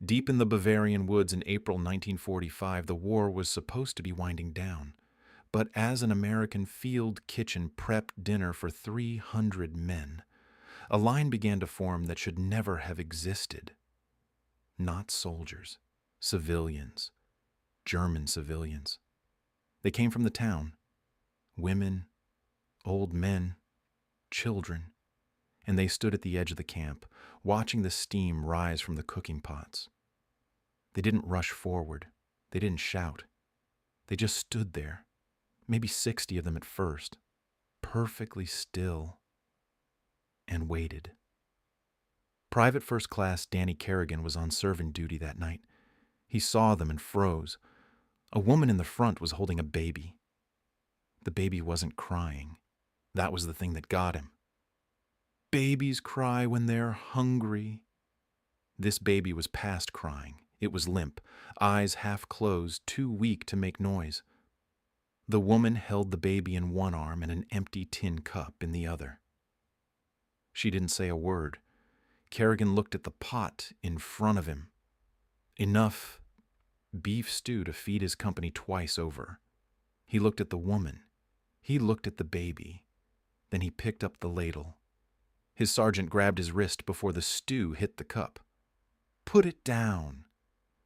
Deep in the Bavarian woods in April 1945, the war was supposed to be winding down. But as an American field kitchen prepped dinner for 300 men, a line began to form that should never have existed. Not soldiers, civilians, German civilians. They came from the town. Women, old men, children, and they stood at the edge of the camp, watching the steam rise from the cooking pots. They didn't rush forward. They didn't shout. They just stood there, maybe 60 of them at first, perfectly still, and waited. Private First Class Danny Kerrigan was on serving duty that night. He saw them and froze. A woman in the front was holding a baby. The baby wasn't crying. That was the thing that got him. Babies cry when they're hungry. This baby was past crying. It was limp, eyes half closed, too weak to make noise. The woman held the baby in one arm and an empty tin cup in the other. She didn't say a word. Kerrigan looked at the pot in front of him. Enough beef stew to feed his company twice over. He looked at the woman. He looked at the baby. Then he picked up the ladle. His sergeant grabbed his wrist before the stew hit the cup. "Put it down.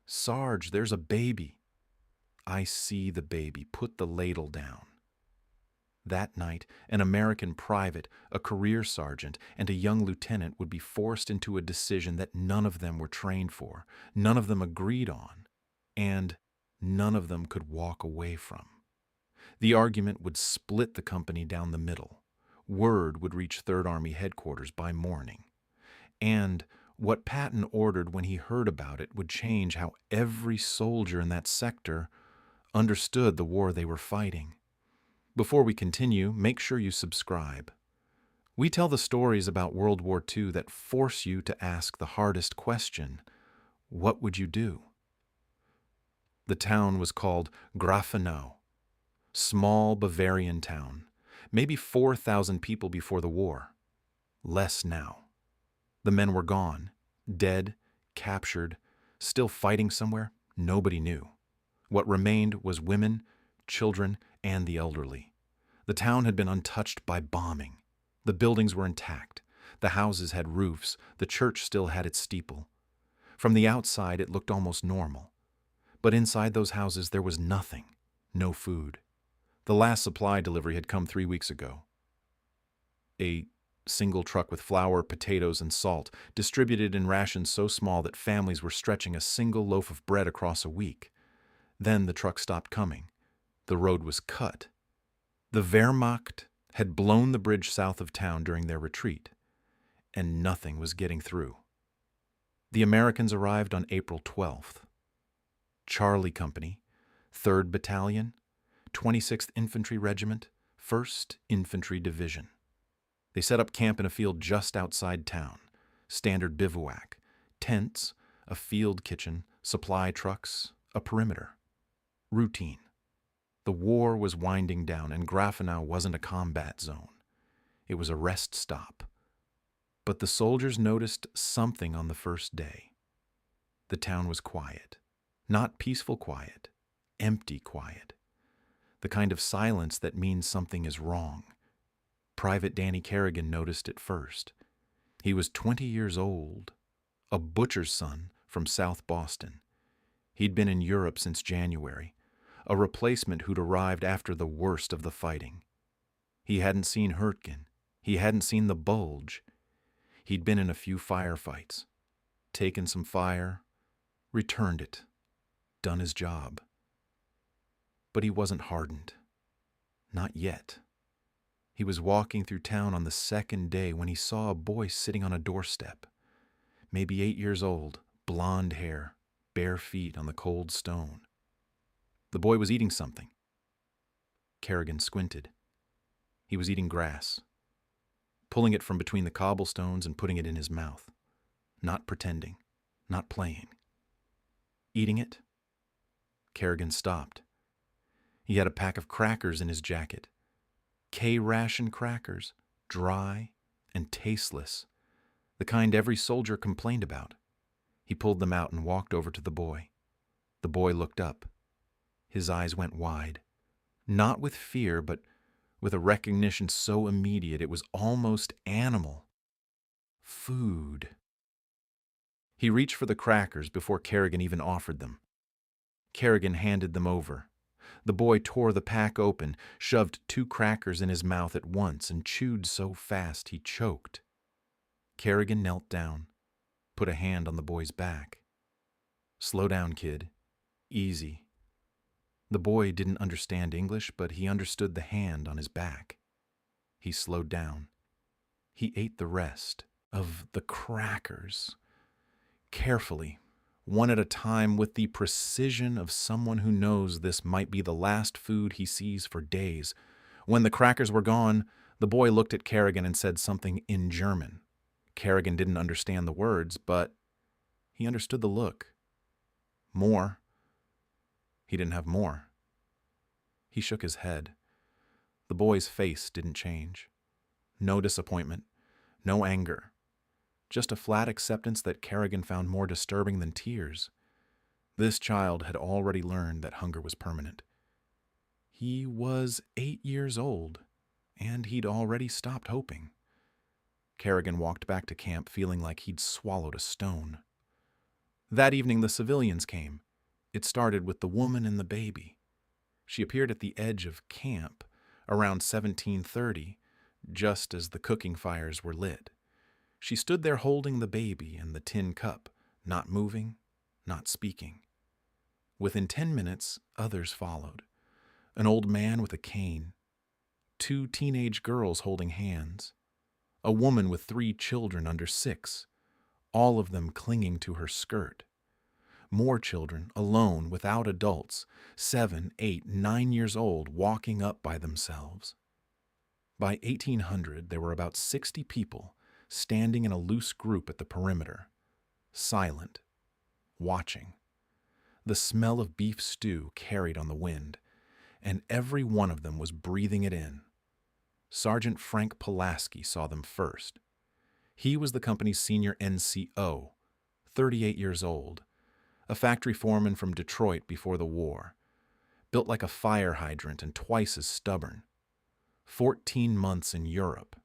Sarge, there's a baby." "I see the baby. Put the ladle down." That night, an American private, a career sergeant, and a young lieutenant would be forced into a decision that none of them were trained for, none of them agreed on, and none of them could walk away from. The argument would split the company down the middle. Word would reach Third Army headquarters by morning. And what Patton ordered when he heard about it would change how every soldier in that sector understood the war they were fighting. Before we continue, make sure you subscribe. We tell the stories about World War II that force you to ask the hardest question: what would you do? The town was called Grafenau, small Bavarian town, maybe 4,000 people before the war. Less now. The men were gone, dead, captured, still fighting somewhere, nobody knew. What remained was women, children, and the elderly. The town had been untouched by bombing. The buildings were intact. The houses had roofs. The church still had its steeple. From the outside, it looked almost normal. But inside those houses, there was nothing. No food. The last supply delivery had come 3 weeks ago. A single truck with flour, potatoes, and salt, distributed in rations so small that families were stretching a single loaf of bread across a week. Then the truck stopped coming. The road was cut. The Wehrmacht had blown the bridge south of town during their retreat, and nothing was getting through. The Americans arrived on April 12th. Charlie Company, 3rd Battalion, 26th Infantry Regiment, 1st Infantry Division. They set up camp in a field just outside town. Standard bivouac, tents, a field kitchen, supply trucks, a perimeter. Routine. The war was winding down, and Grafenau wasn't a combat zone. It was a rest stop. But the soldiers noticed something on the first day. The town was quiet. Not peaceful quiet, empty quiet. The kind of silence that means something is wrong. Private Danny Kerrigan noticed it first. He was 20 years old, a butcher's son from South Boston. He'd been in Europe since January, a replacement who'd arrived after the worst of the fighting. He hadn't seen Hurtgen. He hadn't seen the Bulge. He'd been in a few firefights, taken some fire, returned it, done his job. But he wasn't hardened. Not yet. He was walking through town on the second day when he saw a boy sitting on a doorstep, maybe 8 years old, blonde hair, bare feet on the cold stone. The boy was eating something. Kerrigan squinted. He was eating grass, pulling it from between the cobblestones and putting it in his mouth, not pretending, not playing. Eating it? Kerrigan stopped. He had a pack of crackers in his jacket. K-ration crackers, dry and tasteless, the kind every soldier complained about. He pulled them out and walked over to the boy. The boy looked up. His eyes went wide, not with fear, but with a recognition so immediate it was almost animal. Food. He reached for the crackers before Kerrigan even offered them. Kerrigan handed them over. The boy tore the pack open, shoved 2 crackers in his mouth at once, and chewed so fast he choked. Kerrigan knelt down, put a hand on the boy's back. "Slow down, kid. Easy." The boy didn't understand English, but he understood the hand on his back. He slowed down. He ate the rest of the crackers, carefully, one at a time, with the precision of someone who knows this might be the last food he sees for days. When the crackers were gone, the boy looked at Kerrigan and said something in German. Kerrigan didn't understand the words, but he understood the look. More. He didn't have more. He shook his head. The boy's face didn't change. No disappointment, no anger. Just a flat acceptance that Kerrigan found more disturbing than tears. This child had already learned that hunger was permanent. He was 8 years old, and he'd already stopped hoping. Kerrigan walked back to camp feeling like he'd swallowed a stone. That evening the civilians came. It started with the woman and the baby. She appeared at the edge of camp around 1730, just as the cooking fires were lit. She stood there holding the baby and the tin cup, not moving, not speaking. Within 10 minutes, others followed. An old man with a cane, 2 teenage girls holding hands, a woman with 3 children under 6, all of them clinging to her skirt. More children, alone, without adults, 7, 8, 9 years old, walking up by themselves. By 1800, there were about 60 people standing in a loose group at the perimeter, silent, watching. The smell of beef stew carried on the wind, and every one of them was breathing it in. Sergeant Frank Pulaski saw them first. He was the company's senior NCO, 38 years old, a factory foreman from Detroit before the war, built like a fire hydrant and twice as stubborn. 14 months in Europe.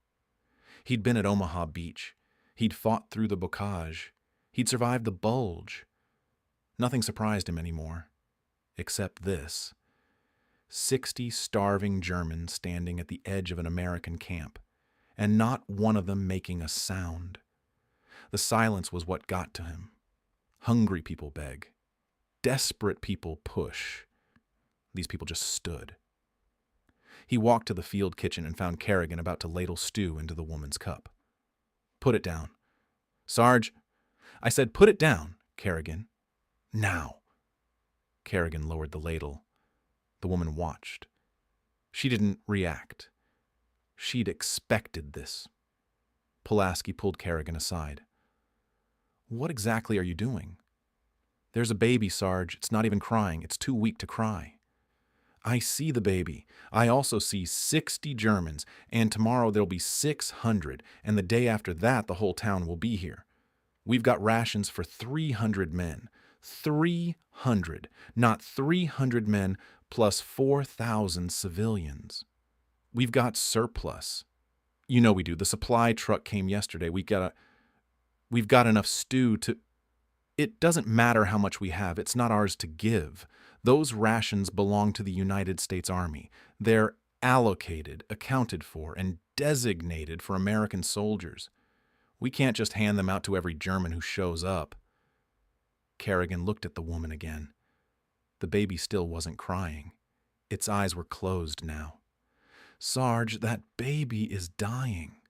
He'd been at Omaha Beach. He'd fought through the bocage. He'd survived the Bulge. Nothing surprised him anymore, except this. 60 starving Germans standing at the edge of an American camp, and not one of them making a sound. The silence was what got to him. Hungry people beg. Desperate people push. These people just stood. He walked to the field kitchen and found Kerrigan about to ladle stew into the woman's cup. "Put it down." "Sarge." "I said put it down, Kerrigan. Now." Kerrigan lowered the ladle. The woman watched. She didn't react. She'd expected this. Pulaski pulled Kerrigan aside. "What exactly are you doing?" "There's a baby, Sarge. It's not even crying. It's too weak to cry." "I see the baby. I also see 60 Germans, and tomorrow there'll be 600, and the day after that the whole town will be here. We've got rations for 300 men. 300, not 300 men plus 4,000 civilians. We've got surplus. You know we do. The supply truck came yesterday. We've got enough stew to... It doesn't matter how much we have. It's not ours to give. Those rations belong to the United States Army. They're allocated, accounted for, and designated for American soldiers. We can't just hand them out to every German who shows up." Kerrigan looked at the woman again. The baby still wasn't crying. Its eyes were closed now. "Sarge, that baby is dying."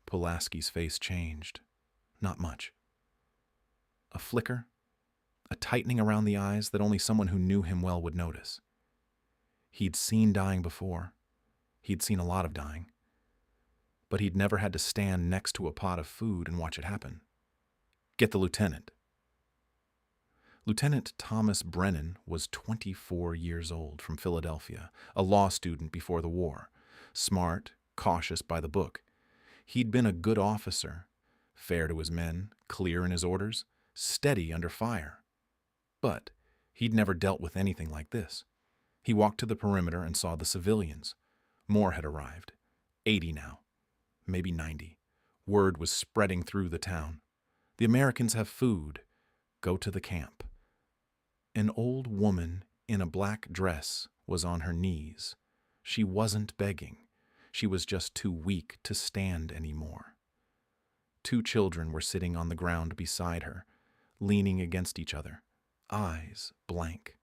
Pulaski's face changed. Not much. A flicker, a tightening around the eyes that only someone who knew him well would notice. He'd seen dying before. He'd seen a lot of dying. But he'd never had to stand next to a pot of food and watch it happen. "Get the lieutenant." Lieutenant Thomas Brennan was 24 years old, from Philadelphia, a law student before the war, smart, cautious by the book. He'd been a good officer, fair to his men, clear in his orders, steady under fire. But he'd never dealt with anything like this. He walked to the perimeter and saw the civilians. More had arrived. 80 now. Maybe 90. Word was spreading through the town. The Americans have food. Go to the camp. An old woman in a black dress was on her knees. She wasn't begging. She was just too weak to stand anymore. 2 children were sitting on the ground beside her, leaning against each other, eyes blank.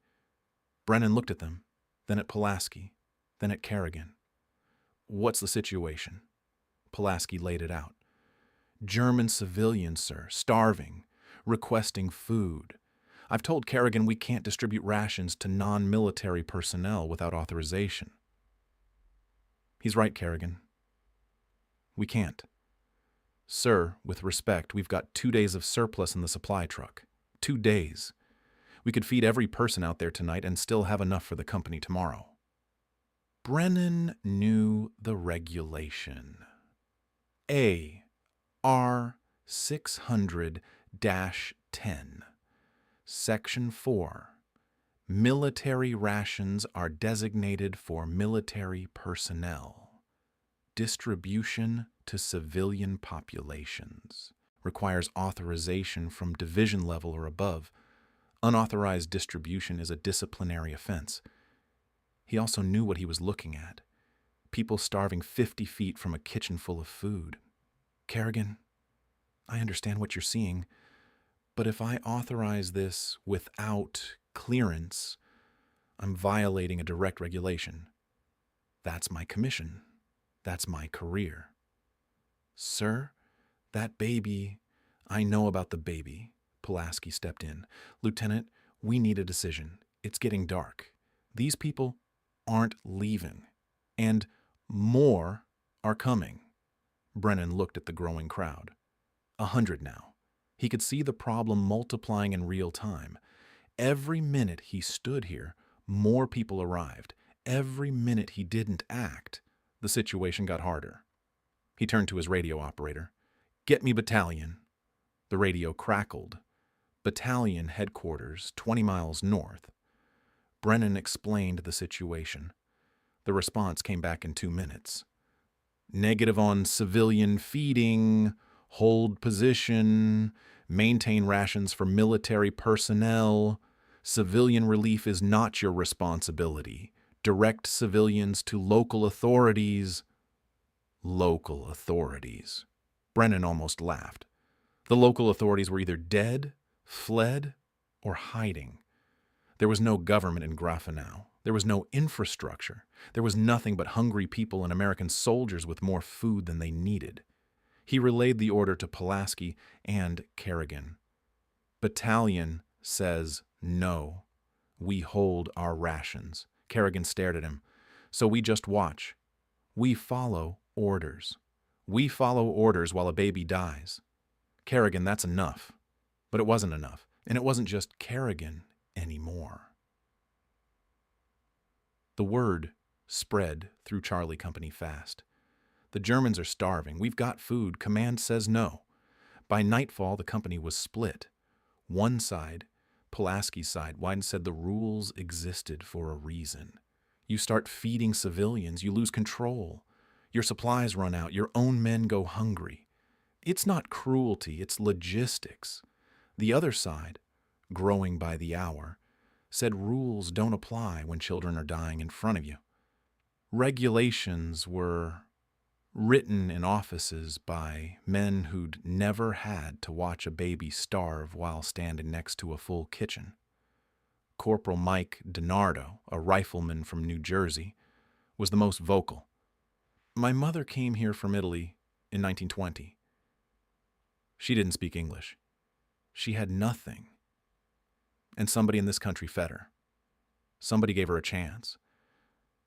Brennan looked at them, then at Pulaski, then at Kerrigan. "What's the situation?" Pulaski laid it out. "German civilians, sir, starving, requesting food. I've told Kerrigan we can't distribute rations to non-military personnel without authorization." "He's right, Kerrigan. We can't. Sir, with respect, we've got 2 days of surplus in the supply truck. 2 days. We could feed every person out there tonight and still have enough for the company tomorrow." Brennan knew the regulation. A.R. 600-10. Section 4. Military rations are designated for military personnel. Distribution to civilian populations. Requires authorization from division level or above. Unauthorized distribution is a disciplinary offense. He also knew what he was looking at. People starving 50 feet from a kitchen full of food. "Kerrigan, I understand what you're seeing, but if I authorize this without clearance, I'm violating a direct regulation. That's my commission. That's my career." "Sir, that baby, I know about the baby." Pulaski stepped in. "Lieutenant, we need a decision. It's getting dark. These people aren't leaving, and more are coming." Brennan looked at the growing crowd. 100 now. He could see the problem multiplying in real time. Every minute he stood here, more people arrived. Every minute he didn't act, the situation got harder. He turned to his radio operator. "Get me battalion." The radio crackled. "Battalion headquarters, 20 miles north." Brennan explained the situation. The response came back in 2 minutes. "Negative on civilian feeding, hold position, maintain rations for military personnel. Civilian relief is not your responsibility. Direct civilians to local authorities." Local authorities. Brennan almost laughed. The local authorities were either dead, fled, or hiding. There was no government in Grafenau. There was no infrastructure. There was nothing but hungry people and American soldiers with more food than they needed. He relayed the order to Pulaski and Kerrigan. "Battalion says no. We hold our rations." Kerrigan stared at him. "So we just watch. We follow orders. We follow orders while a baby dies." "Kerrigan, that's enough." But it wasn't enough. And it wasn't just Kerrigan anymore. The word spread through Charlie Company fast. "The Germans are starving. We've got food. Command says no." By nightfall, the company was split. One side, Pulaski's side, Wyden said the rules existed for a reason. You start feeding civilians, you lose control. Your supplies run out. Your own men go hungry. It's not cruelty. It's logistics. The other side, growing by the hour, said rules don't apply when children are dying in front of you. Regulations were written in offices by men who'd never had to watch a baby starve while standing next to a full kitchen. Corporal Mike DiNardo, a rifleman from New Jersey, was the most vocal. "My mother came here from Italy in 1920. She didn't speak English. She had nothing. And somebody in this country fed her. Somebody gave her a chance.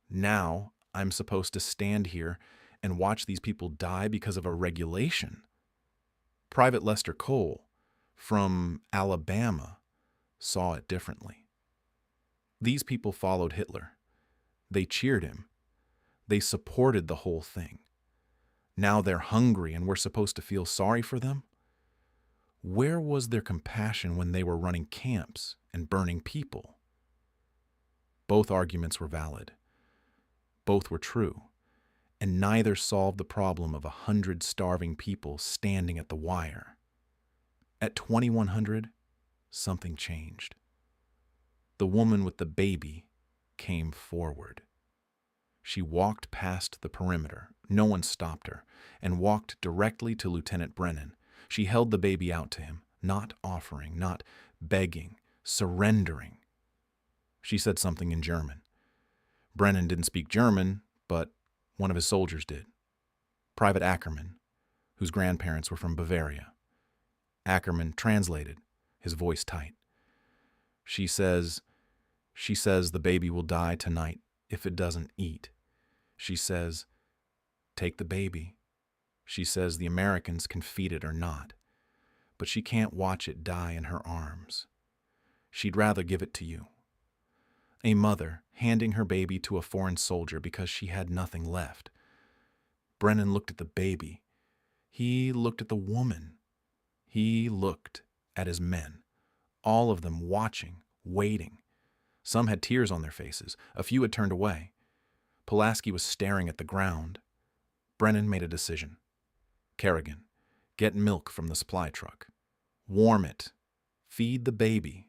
Now I'm supposed to stand here and watch these people die because of a regulation." Private Lester Cole from Alabama saw it differently. These people followed Hitler. They cheered him. They supported the whole thing. Now they're hungry and we're supposed to feel sorry for them? Where was their compassion when they were running camps and burning people? Both arguments were valid. Both were true, and neither solved the problem of 100 starving people standing at the wire. At 2100, something changed. The woman with the baby came forward. She walked past the perimeter. No one stopped her, and walked directly to Lieutenant Brennan. She held the baby out to him, not offering, not begging, surrendering. She said something in German. Brennan didn't speak German, but one of his soldiers did. Private Ackerman, whose grandparents were from Bavaria. Ackerman translated, his voice tight. She says the baby will die tonight if it doesn't eat. She says, take the baby. She says the Americans can feed it or not, but she can't watch it die in her arms. She'd rather give it to you. A mother handing her baby to a foreign soldier because she had nothing left. Brennan looked at the baby. He looked at the woman. He looked at his men, all of them watching, waiting. Some had tears on their faces. A few had turned away. Pulaski was staring at the ground. Brennan made a decision. Kerrigan, get milk from the supply truck. Warm it. Feed the baby.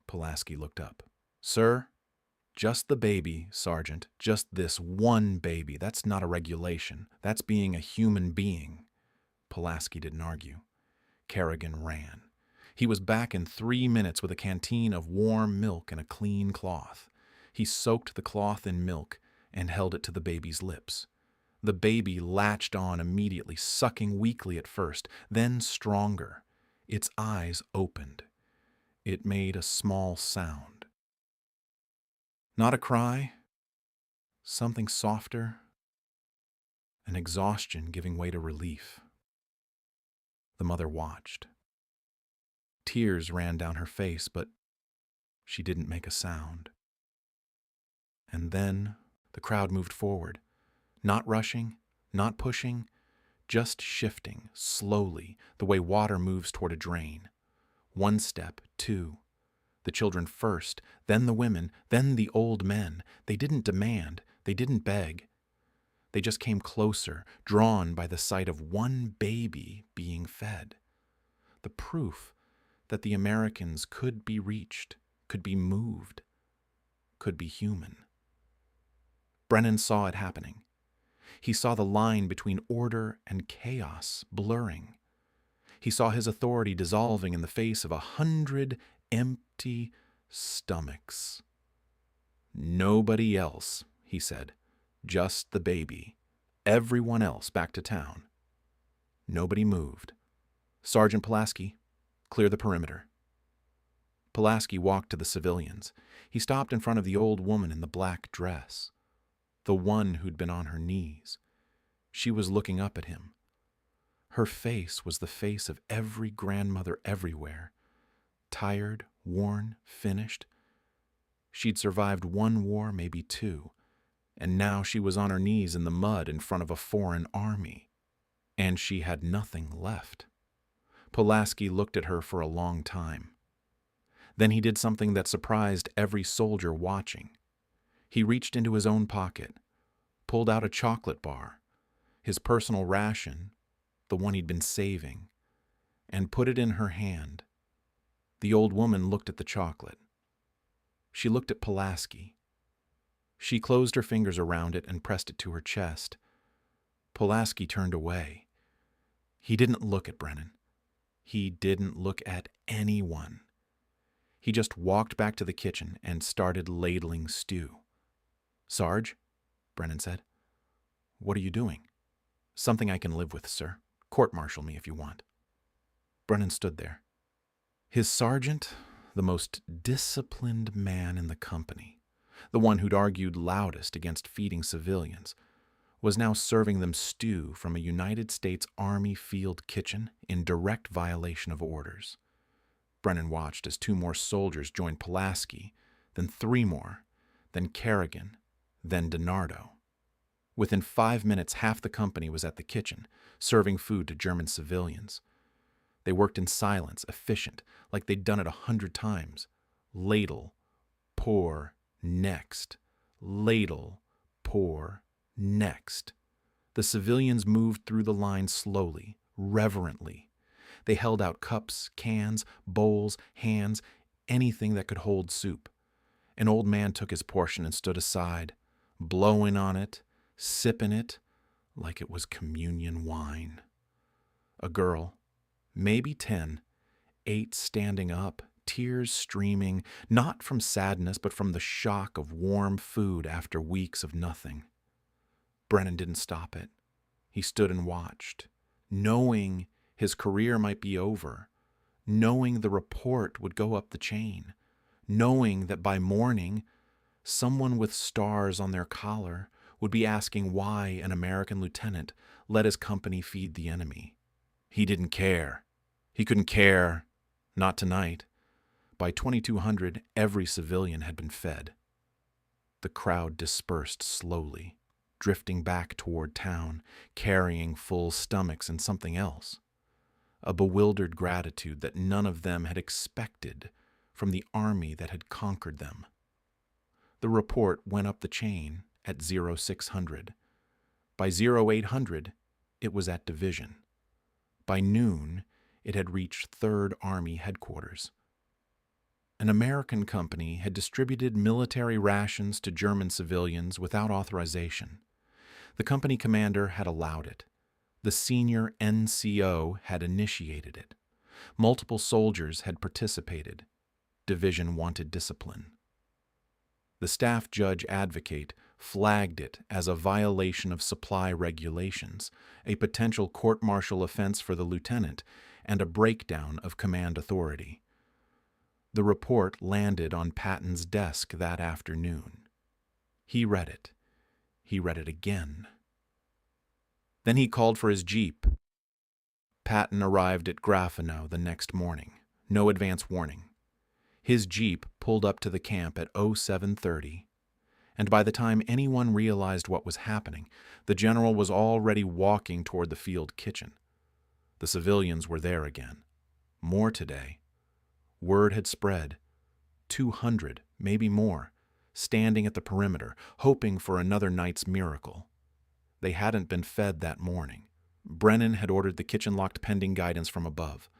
Pulaski looked up. Sir, just the baby, Sergeant. Just this one baby. That's not a regulation. That's being a human being. Pulaski didn't argue. Kerrigan ran. He was back in 3 minutes with a canteen of warm milk and a clean cloth. He soaked the cloth in milk and held it to the baby's lips. The baby latched on immediately, sucking weakly at first, then stronger. Its eyes opened. It made a small sound. Not a cry, something softer, an exhaustion giving way to relief. The mother watched. Tears ran down her face, but she didn't make a sound. And then the crowd moved forward, not rushing, not pushing, just shifting slowly, the way water moves toward a drain. 1 step, 2. The children first, then the women, then the old men. They didn't demand, they didn't beg. They just came closer, drawn by the sight of one baby being fed. The proof that the Americans could be reached, could be moved, could be human. Brennan saw it happening. He saw the line between order and chaos blurring. He saw his authority dissolving in the face of 100 empty stomachs. Nobody else, he said. Just the baby. Everyone else back to town. Nobody moved. Sergeant Pulaski, clear the perimeter. Pulaski walked to the civilians. He stopped in front of the old woman in the black dress, the one who'd been on her knees. She was looking up at him. Her face was the face of every grandmother everywhere. Tired, worn, finished. She'd survived 1 war, maybe 2, and now she was on her knees in the mud in front of a foreign army. And she had nothing left. Pulaski looked at her for a long time. Then he did something that surprised every soldier watching. He reached into his own pocket, pulled out a chocolate bar, his personal ration, the one he'd been saving, and put it in her hand. The old woman looked at the chocolate. She looked at Pulaski. She closed her fingers around it and pressed it to her chest. Pulaski turned away. He didn't look at Brennan. He didn't look at anyone. He just walked back to the kitchen and started ladling stew. Sarge, Brennan said, what are you doing? Something I can live with, sir. Court-martial me if you want. Brennan stood there. His sergeant, the most disciplined man in the company, the one who'd argued loudest against feeding civilians, was now serving them stew from a United States Army field kitchen in direct violation of orders. Brennan watched as 2 more soldiers joined Pulaski, then 3 more, then Kerrigan, then DiNardo. Within 5 minutes, half the company was at the kitchen, serving food to German civilians. They worked in silence, efficient, like they'd done it 100 times. Ladle, pour, next. Ladle, pour, next. The civilians moved through the line slowly, reverently. They held out cups, cans, bowls, hands, anything that could hold soup. An old man took his portion and stood aside, blowing on it, sipping it, like it was communion wine. A girl, maybe 10, ate standing up, tears streaming, not from sadness, but from the shock of warm food after weeks of nothing. Brennan didn't stop it. He stood and watched, knowing his career might be over, knowing the report would go up the chain, knowing that by morning, someone with stars on their collar would be asking why an American lieutenant let his company feed the enemy. He didn't care. He couldn't care. Not tonight. By 2200, every civilian had been fed. The crowd dispersed slowly, drifting back toward town, carrying full stomachs and something else. A bewildered gratitude that none of them had expected from the army that had conquered them. The report went up the chain at 0600. By 0800, it was at division. By noon, it had reached 3rd Army headquarters. An American company had distributed military rations to German civilians without authorization. The company commander had allowed it. The senior NCO had initiated it. Multiple soldiers had participated. Division wanted discipline. The staff judge advocate flagged it as a violation of supply regulations, a potential court-martial offense for the lieutenant, and a breakdown of command authority. The report landed on Patton's desk that afternoon. He read it. He read it again. Then he called for his jeep. Patton arrived at Grafenau the next morning. No advance warning. His jeep pulled up to the camp at 0730, and by the time anyone realized what was happening, the general was already walking toward the field kitchen. The civilians were there again. More today. Word had spread. 200, maybe more, standing at the perimeter, hoping for another night's miracle. They hadn't been fed that morning. Brennan had ordered the kitchen locked pending guidance from above.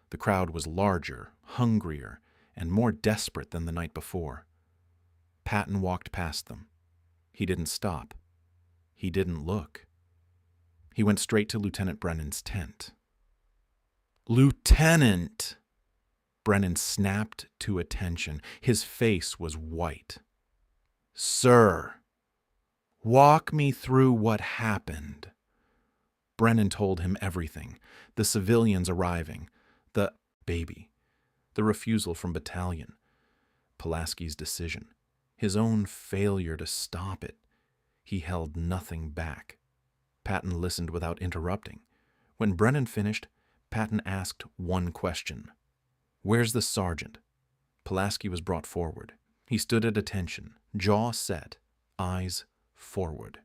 The crowd was larger, hungrier, and more desperate than the night before. Patton walked past them. He didn't stop. He didn't look. He went straight to Lieutenant Brennan's tent. "Lieutenant!" Brennan snapped to attention. His face was white. "Sir, walk me through what happened." Brennan told him everything. The civilians arriving, the baby, the refusal from battalion, Pulaski's decision, his own failure to stop it. He held nothing back. Patton listened without interrupting. When Brennan finished, Patton asked one question. "Where's the sergeant?" Pulaski was brought forward. He stood at attention, jaw set, eyes forward.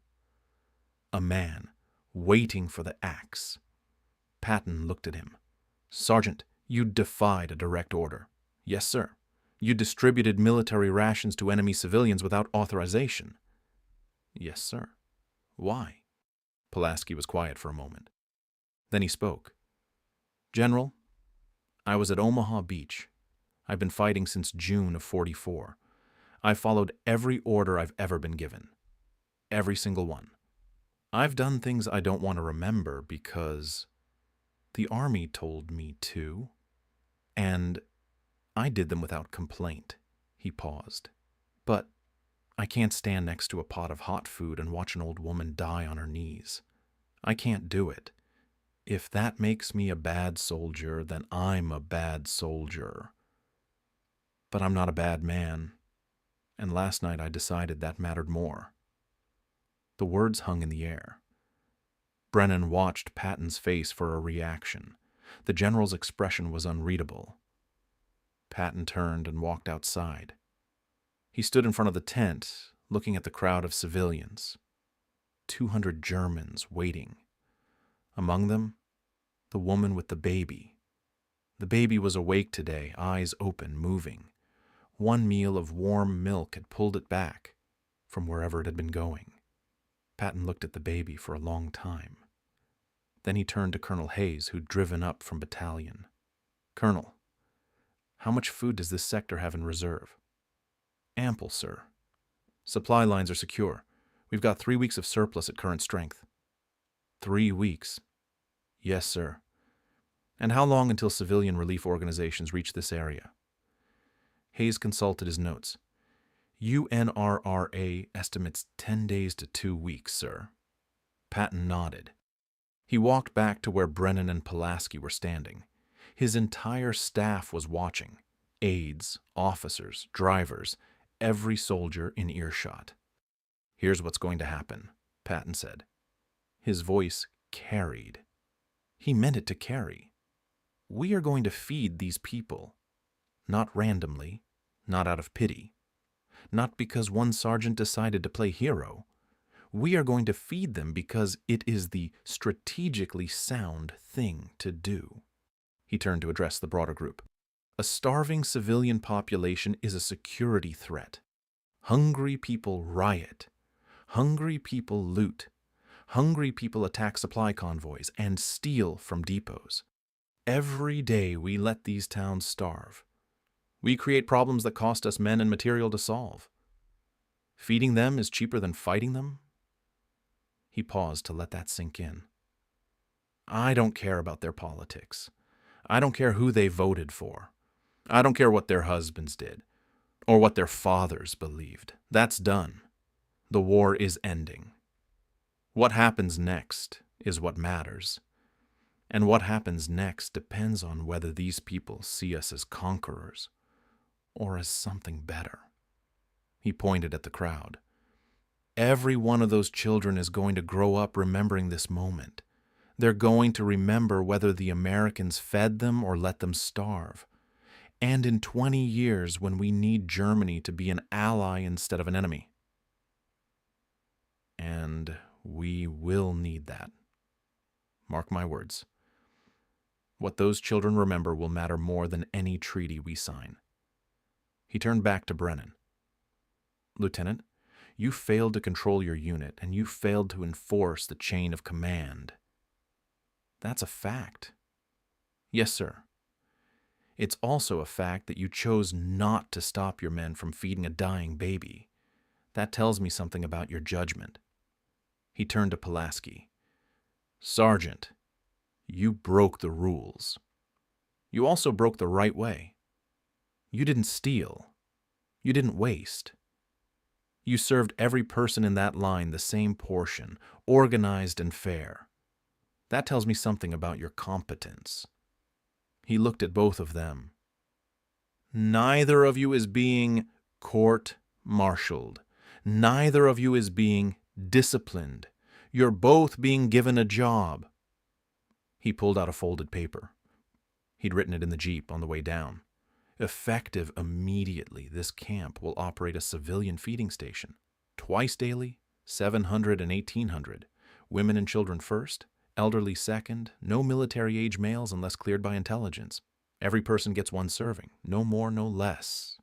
A man, waiting for the axe. Patton looked at him. "Sergeant, you defied a direct order." "Yes, sir." "You distributed military rations to enemy civilians without authorization." "Yes, sir." "Why?" Pulaski was quiet for a moment. Then he spoke. "General, I was at Omaha Beach. I've been fighting since June of '44. I followed every order I've ever been given. Every single one. I've done things I don't want to remember because the Army told me to, and I did them without complaint." He paused. "But I can't stand next to a pot of hot food and watch an old woman die on her knees. I can't do it. If that makes me a bad soldier, then I'm a bad soldier. But I'm not a bad man, and last night I decided that mattered more." The words hung in the air. Brennan watched Patton's face for a reaction. The general's expression was unreadable. Patton turned and walked outside. He stood in front of the tent, looking at the crowd of civilians. 200 Germans waiting. Among them, the woman with the baby, The baby was awake today, eyes open, moving. One meal of warm milk had pulled it back from wherever it had been going. Patton looked at the baby for a long time. Then he turned to Colonel Hayes, who'd driven up from battalion. "Colonel, how much food does this sector have in reserve?" "Ample, sir. Supply lines are secure. We've got 3 weeks of surplus at current strength." 3 weeks? "Yes, sir." "And how long until civilian relief organizations reach this area?" Hayes consulted his notes. "UNRRA estimates 10 days to 2 weeks, sir." Patton nodded. He walked back to where Brennan and Pulaski were standing. His entire staff was watching. Aides, officers, drivers, every soldier in earshot. "Here's what's going to happen," Patton said. His voice carried. He meant it to carry. "We are going to feed these people. Not randomly, not out of pity, not because one sergeant decided to play hero. We are going to feed them because it is the strategically sound thing to do." He turned to address the broader group. "A starving civilian population is a security threat. Hungry people riot. Hungry people loot. Hungry people attack supply convoys and steal from depots. Every day we let these towns starve. We create problems that cost us men and material to solve. Feeding them is cheaper than fighting them?" He paused to let that sink in. "I don't care about their politics. I don't care who they voted for. I don't care what their husbands did, or what their fathers believed. That's done. The war is ending. What happens next is what matters. And what happens next depends on whether these people see us as conquerors or as something better." He pointed at the crowd. "Every one of those children is going to grow up remembering this moment. They're going to remember whether the Americans fed them or let them starve. And in 20 years, when we need Germany to be an ally instead of an enemy. And we will need that. Mark my words. What those children remember will matter more than any treaty we sign." He turned back to Brennan. "Lieutenant, you failed to control your unit, and you failed to enforce the chain of command. That's a fact." "Yes, sir." "It's also a fact that you chose not to stop your men from feeding a dying baby. That tells me something about your judgment." He turned to Pulaski. "Sergeant, you broke the rules. You also broke the right way. You didn't steal. You didn't waste. You served every person in that line the same portion, organized and fair. That tells me something about your competence." He looked at both of them. "Neither of you is being court-martialed. Neither of you is being disciplined. You're both being given a job." He pulled out a folded paper. He'd written it in the Jeep on the way down. "Effective immediately, this camp will operate a civilian feeding station. Twice daily, 700 and 1800. Women and children first, elderly second, no military-age males unless cleared by intelligence. Every person gets one serving, no more, no less.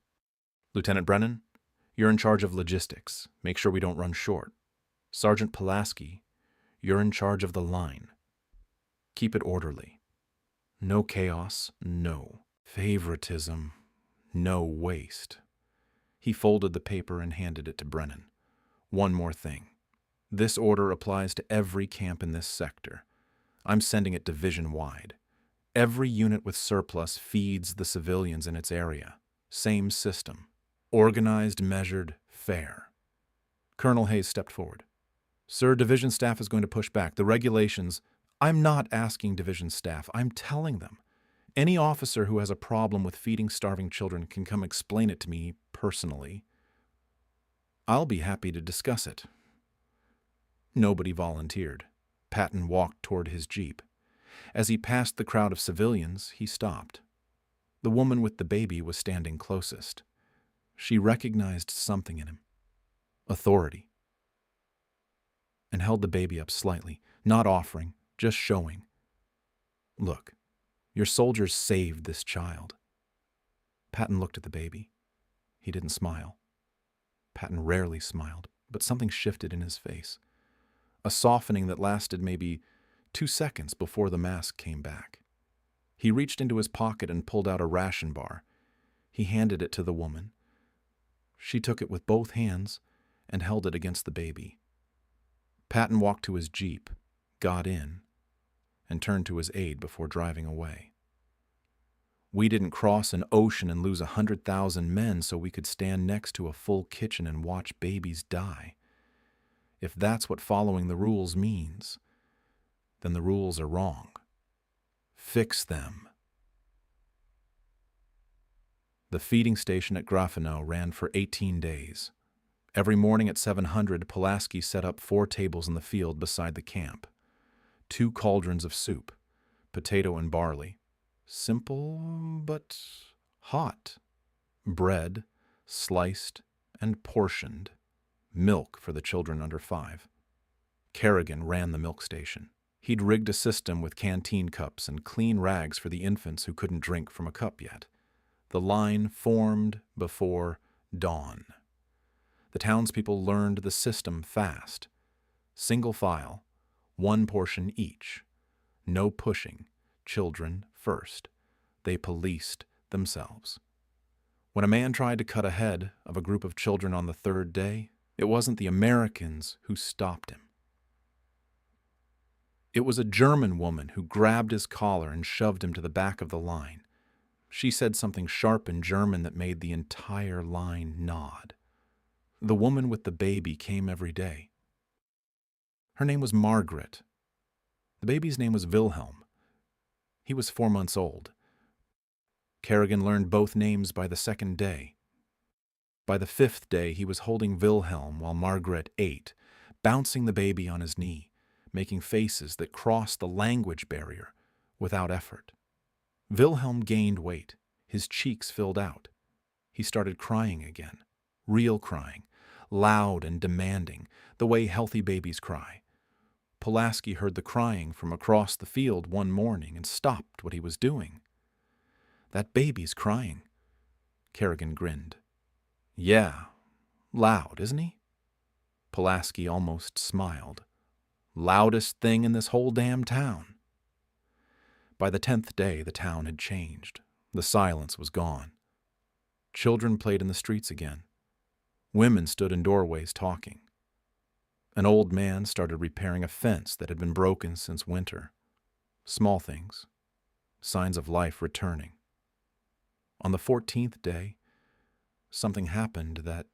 Lieutenant Brennan, you're in charge of logistics. Make sure we don't run short. Sergeant Pulaski, you're in charge of the line. Keep it orderly. No chaos, no favoritism, no waste." He folded the paper and handed it to Brennan. "One more thing. This order applies to every camp in this sector. I'm sending it division-wide. Every unit with surplus feeds the civilians in its area. Same system. Organized, measured, fair." Colonel Hayes stepped forward. "Sir, division staff is going to push back. The regulations—" "I'm not asking division staff. I'm telling them. Any officer who has a problem with feeding starving children can come explain it to me personally. I'll be happy to discuss it." Nobody volunteered. Patton walked toward his Jeep. As he passed the crowd of civilians, he stopped. The woman with the baby was standing closest. She recognized something in him. Authority. And held the baby up slightly, not offering, just showing. "Look, Your soldiers saved this child." Patton looked at the baby. He didn't smile. Patton rarely smiled, but something shifted in his face. A softening that lasted maybe 2 seconds before the mask came back. He reached into his pocket and pulled out a ration bar. He handed it to the woman. She took it with both hands and held it against the baby. Patton walked to his Jeep, got in, and turned to his aide before driving away. "We didn't cross an ocean and lose 100,000 men so we could stand next to a full kitchen and watch babies die. If that's what following the rules means, then the rules are wrong. Fix them." The feeding station at Grafenau ran for 18 days. Every morning at 700, Pulaski set up 4 tables in the field beside the camp. 2 cauldrons of soup, potato and barley. Simple, but hot. Bread, sliced and portioned. Milk for the children under 5. Kerrigan ran the milk station. He'd rigged a system with canteen cups and clean rags for the infants who couldn't drink from a cup yet. The line formed before dawn. The townspeople learned the system fast. Single file, 1 portion each. No pushing, children first. They policed themselves. When a man tried to cut ahead of a group of children on the 3rd day, it wasn't the Americans who stopped him. It was a German woman who grabbed his collar and shoved him to the back of the line. She said something sharp in German that made the entire line nod. The woman with the baby came every day. Her name was Margaret. The baby's name was Wilhelm. He was 4 months old. Kerrigan learned both names by the 2nd day. By the 5th day, he was holding Wilhelm while Margaret ate, bouncing the baby on his knee, making faces that crossed the language barrier without effort. Wilhelm gained weight. His cheeks filled out. He started crying again, real crying, loud and demanding, the way healthy babies cry. Pulaski heard the crying from across the field one morning and stopped what he was doing. "That baby's crying." Kerrigan grinned. "Yeah, loud, isn't he?" Pulaski almost smiled. "Loudest thing in this whole damn town." By the 10th day, the town had changed. The silence was gone. Children played in the streets again. Women stood in doorways talking. An old man started repairing a fence that had been broken since winter. Small things. Signs of life returning. On the 14th day, something happened that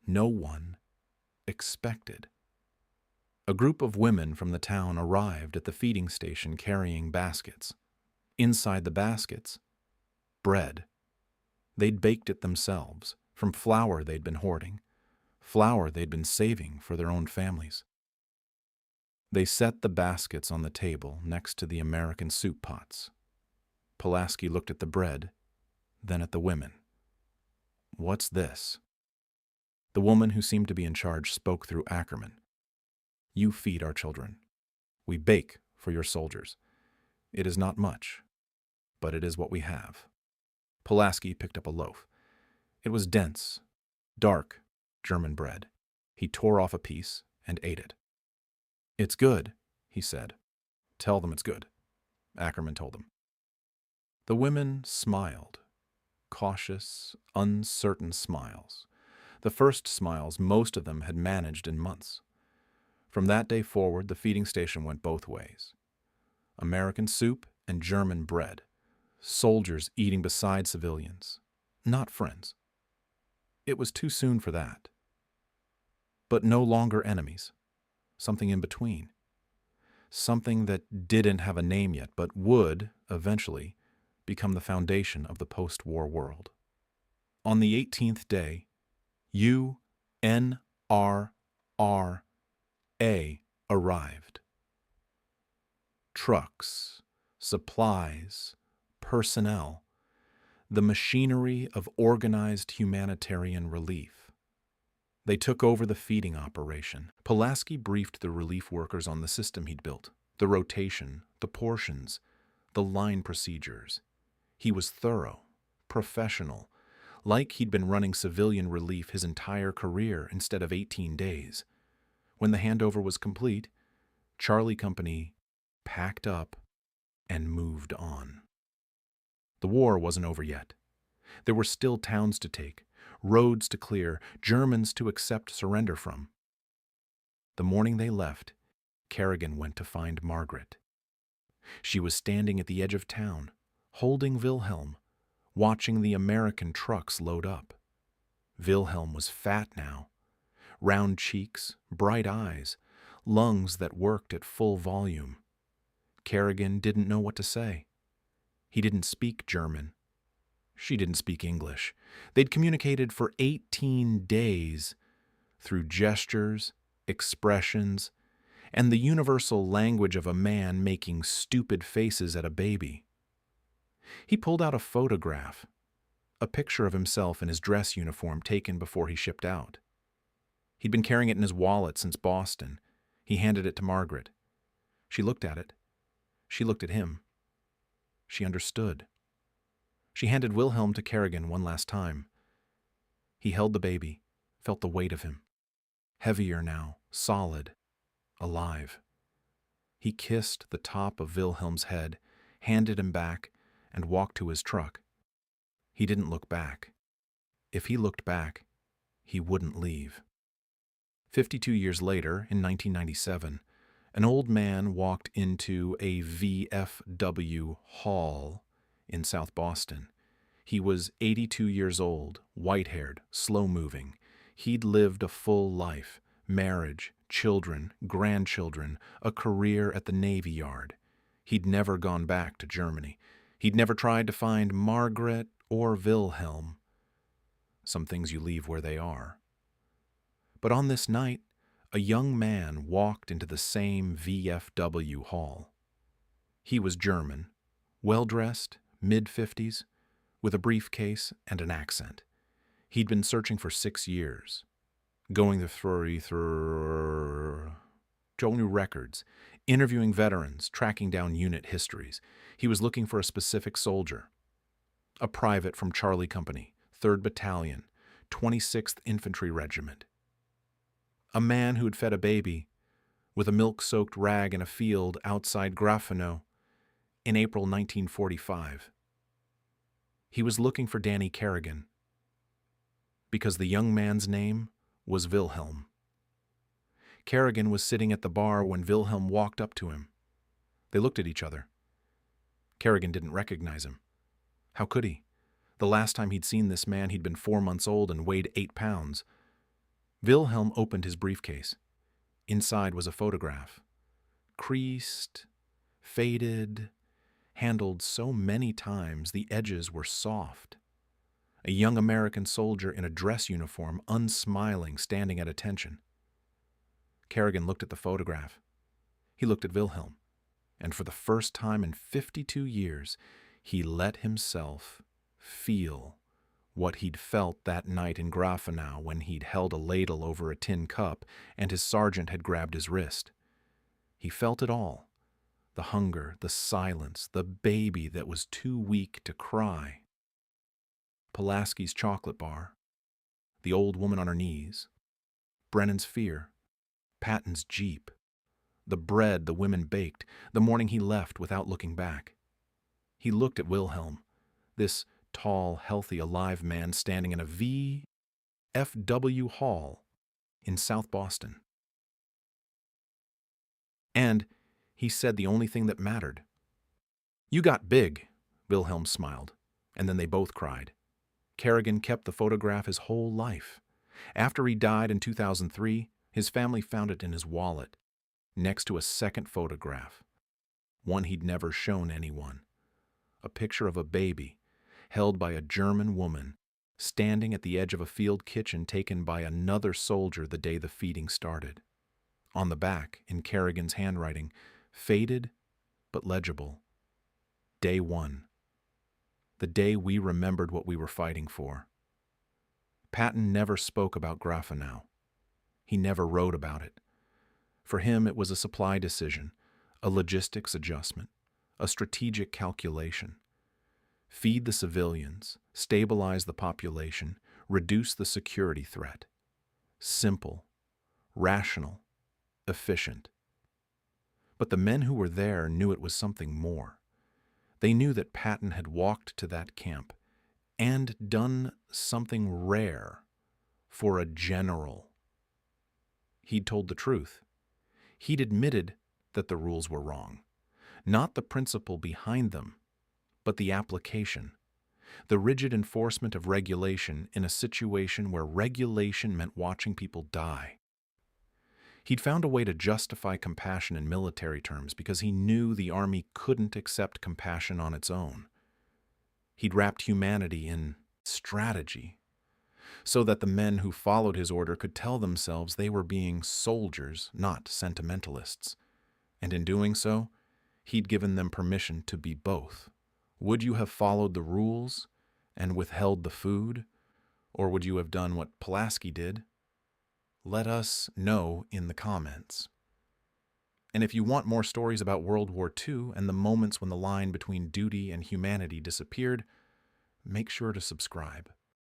no one expected. A group of women from the town arrived at the feeding station carrying baskets. Inside the baskets, bread. They'd baked it themselves, from flour they'd been hoarding, flour they'd been saving for their own families. They set the baskets on the table next to the American soup pots. Pulaski looked at the bread, then at the women. "What's this?" The woman who seemed to be in charge spoke through Ackerman. "You feed our children. We bake for your soldiers. It is not much, but it is what we have." Pulaski picked up a loaf. It was dense, dark German bread. He tore off a piece and ate it. "It's good," he said. "Tell them it's good," Ackerman told him. The women smiled. Cautious, uncertain smiles. The first smiles most of them had managed in months. From that day forward, the feeding station went both ways. American soup and German bread. Soldiers eating beside civilians. Not friends. It was too soon for that. But no longer enemies. Something in between. Something that didn't have a name yet, but would, eventually, become the foundation of the post-war world. On the 18th day, UNRRA arrived. Trucks, supplies, personnel, the machinery of organized humanitarian relief. They took over the feeding operation. Pulaski briefed the relief workers on the system he'd built, the rotation, the portions, the line procedures. He was thorough, professional, like he'd been running civilian relief his entire career instead of 18 days. When the handover was complete, Charlie Company packed up and moved on. The war wasn't over yet. There were still towns to take, roads to clear, Germans to accept surrender from. The morning they left, Kerrigan went to find Margaret. She was standing at the edge of town, holding Wilhelm, watching the American trucks load up. Wilhelm was fat now, round cheeks, bright eyes, lungs that worked at full volume. Kerrigan didn't know what to say. He didn't speak German. She didn't speak English. They'd communicated for 18 days through gestures, expressions, and the universal language of a man making stupid faces at a baby. He pulled out a photograph, a picture of himself in his dress uniform taken before he shipped out. He'd been carrying it in his wallet since Boston. He handed it to Margaret. She looked at it. She looked at him. She understood. She handed Wilhelm to Kerrigan one last time. He held the baby, felt the weight of him. Heavier now, solid, alive. He kissed the top of Wilhelm's head, handed him back, and walked to his truck. He didn't look back. If he looked back, he wouldn't leave. 52 years later, in 1997, an old man walked into a VFW hall in South Boston. He was 82 years old, white-haired, slow-moving. He'd lived a full life, marriage, children, grandchildren, a career at the Navy Yard. He'd never gone back to Germany. He'd never tried to find Margaret or Wilhelm. Some things you leave where they are. But on this night, a young man walked into the same VFW hall. He was German, well-dressed, mid-50s, with a briefcase and an accent. He'd been searching for 6 years, going through new records, interviewing veterans, tracking down unit histories. He was looking for a specific soldier, a private from Charlie Company, 3rd Battalion, 26th Infantry Regiment. A man who'd fed a baby with a milk-soaked rag in a field outside Grafenau in April 1945. He was looking for Danny Kerrigan because the young man's name was Wilhelm. Kerrigan was sitting at the bar when Wilhelm walked up to him. They looked at each other. Kerrigan didn't recognize him. How could he? The last time he'd seen this man, he'd been 4 months old and weighed 8 pounds. Wilhelm opened his briefcase. Inside was a photograph. Creased, faded, handled so many times the edges were soft. A young American soldier in a dress uniform, unsmiling, standing at attention. Kerrigan looked at the photograph. He looked at Wilhelm, and for the first time in 52 years, he let himself feel what he'd felt that night in Grafenau when he'd held a ladle over a tin cup and his sergeant had grabbed his wrist. He felt it all. The hunger, the silence, the baby that was too weak to cry. Pulaski's chocolate bar, the old woman on her knees, Brennan's fear, Patton's Jeep, the bread the women baked the morning he left without looking back. He looked at Wilhelm, this tall, healthy, alive man standing in a VFW hall in South Boston. And he said the only thing that mattered. "You got big," Wilhelm smiled, and then they both cried. Kerrigan kept the photograph his whole life. After he died in 2003, his family found it in his wallet, next to a second photograph, one he'd never shown anyone. A picture of a baby, held by a German woman, standing at the edge of a field kitchen taken by another soldier the day the feeding started. On the back, in Kerrigan's handwriting, faded but legible, Day 1. The day we remembered what we were fighting for. Patton never spoke about Grafenau. He never wrote about it. For him, it was a supply decision, a logistics adjustment, a strategic calculation. Feed the civilians, stabilize the population, reduce the security threat. Simple, rational, efficient. But the men who were there knew it was something more. They knew that Patton had walked to that camp and done something rare for a general. He'd told the truth. He'd admitted that the rules were wrong. Not the principle behind them, but the application. The rigid enforcement of regulation in a situation where regulation meant watching people die. He'd found a way to justify compassion in military terms because he knew the army couldn't accept compassion on its own. He'd wrapped humanity in strategy so that the men who followed his order could tell themselves they were being soldiers, not sentimentalists. And in doing so, he'd given them permission to be both. Would you have followed the rules and withheld the food, or would you have done what Pulaski did? Let us know in the comments. And if you want more stories about World War II and the moments when the line between duty and humanity disappeared, make sure to subscribe.